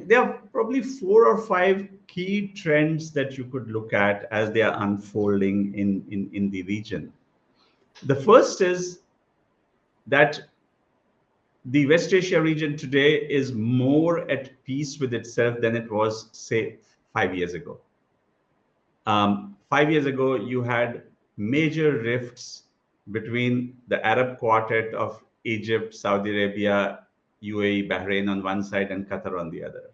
think there are probably 4 or 5 key trends that you could look at as they are unfolding in the region. The first is that the West Asia region today is more at peace with itself than it was, say, 5 years ago. 5 years ago, you had major rifts between the Arab quartet of Egypt, Saudi Arabia, UAE, Bahrain on one side, and Qatar on the other.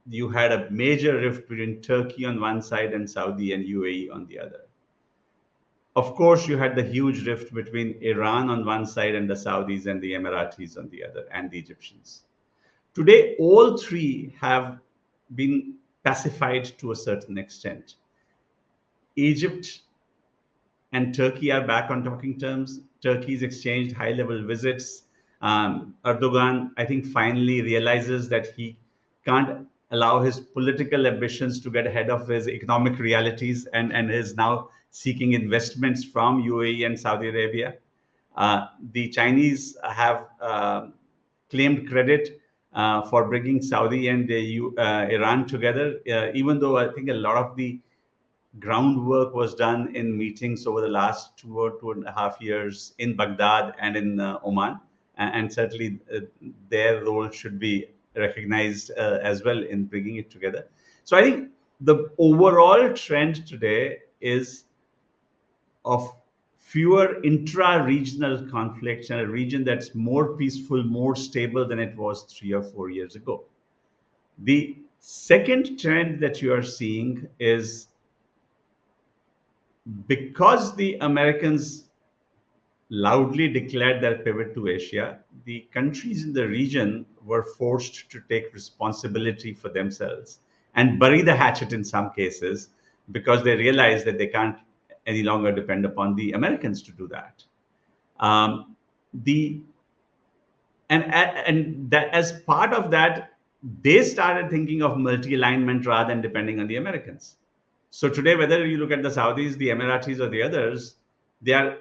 You had a major rift between Turkey on one side and Saudi and UAE on the other. Of course, you had the huge rift between Iran on one side and the Saudis and the Emiratis on the other, and the Egyptians. Today, all three have been pacified to a certain extent. Egypt and Turkey are back on talking terms. Turkey's exchanged high-level visits. Erdogan, I think, finally realizes that he can't allow his political ambitions to get ahead of his economic realities, and is now seeking investments from UAE and Saudi Arabia. The Chinese have claimed credit for bringing Saudi and Iran together, even though I think a lot of the groundwork was done in meetings over the last 2 or 2.5 years in Baghdad and in Oman. And certainly their role should be recognized as well in bringing it together. So I think the overall trend today is of fewer intra-regional conflicts and a region that's more peaceful, more stable than it was 3 or 4 years ago. The second trend that you are seeing is, because the Americans loudly declared their pivot to Asia, the countries in the region were forced to take responsibility for themselves and bury the hatchet in some cases, because they realized that they can't any longer depend upon the Americans to do that. And that, as part of that, they started thinking of multi-alignment rather than depending on the Americans. So today, whether you look at the Saudis, the Emiratis, or the others, they are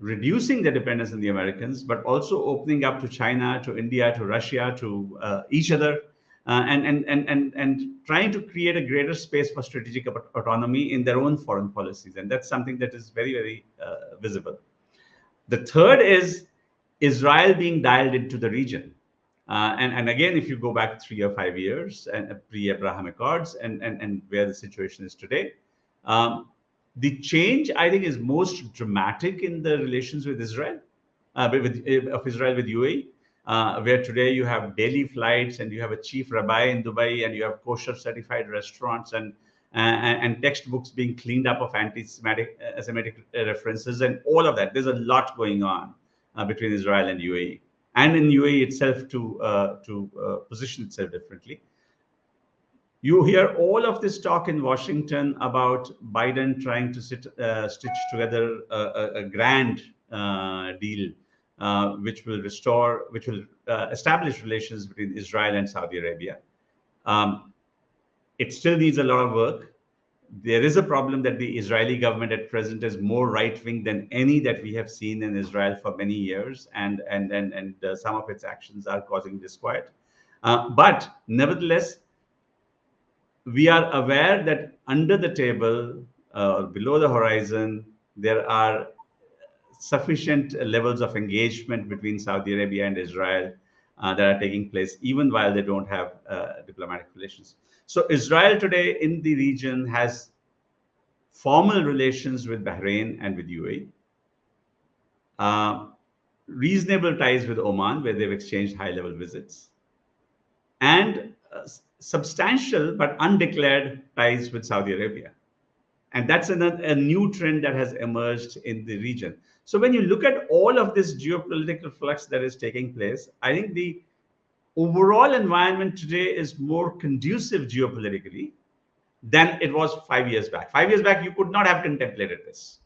reducing their dependence on the Americans, but also opening up to China, to India, to Russia, to each other, and trying to create a greater space for strategic autonomy in their own foreign policies. And that's something that is very, very visible. The third is Israel being dialed into the region. And again, if you go back 3 or 5 years and pre-Abraham Accords and where the situation is today, the change, I think, is most dramatic in the relations with Israel, of Israel with UAE, where today you have daily flights and you have a chief rabbi in Dubai and you have kosher certified restaurants and textbooks being cleaned up of anti-Semitic references and all of that. There's a lot going on between Israel and UAE, and in UAE itself to position itself differently. You hear all of this talk in Washington about Biden trying to stitch together a grand deal, which will establish relations between Israel and Saudi Arabia. It still needs a lot of work. There is a problem that the Israeli government at present is more right-wing than any that we have seen in Israel for many years, and some of its actions are causing disquiet. But nevertheless, we are aware that under the table, below the horizon, there are sufficient levels of engagement between Saudi Arabia and Israel that are taking place, even while they don't have diplomatic relations. So Israel today in the region has formal relations with Bahrain and with UAE, reasonable ties with Oman, where they've exchanged high-level visits, and substantial but undeclared ties with Saudi Arabia. And that's a new trend that has emerged in the region. So when you look at all of this geopolitical flux that is taking place, I think the overall environment today is more conducive geopolitically than it was 5 years back. 5 years back, you could not have contemplated this.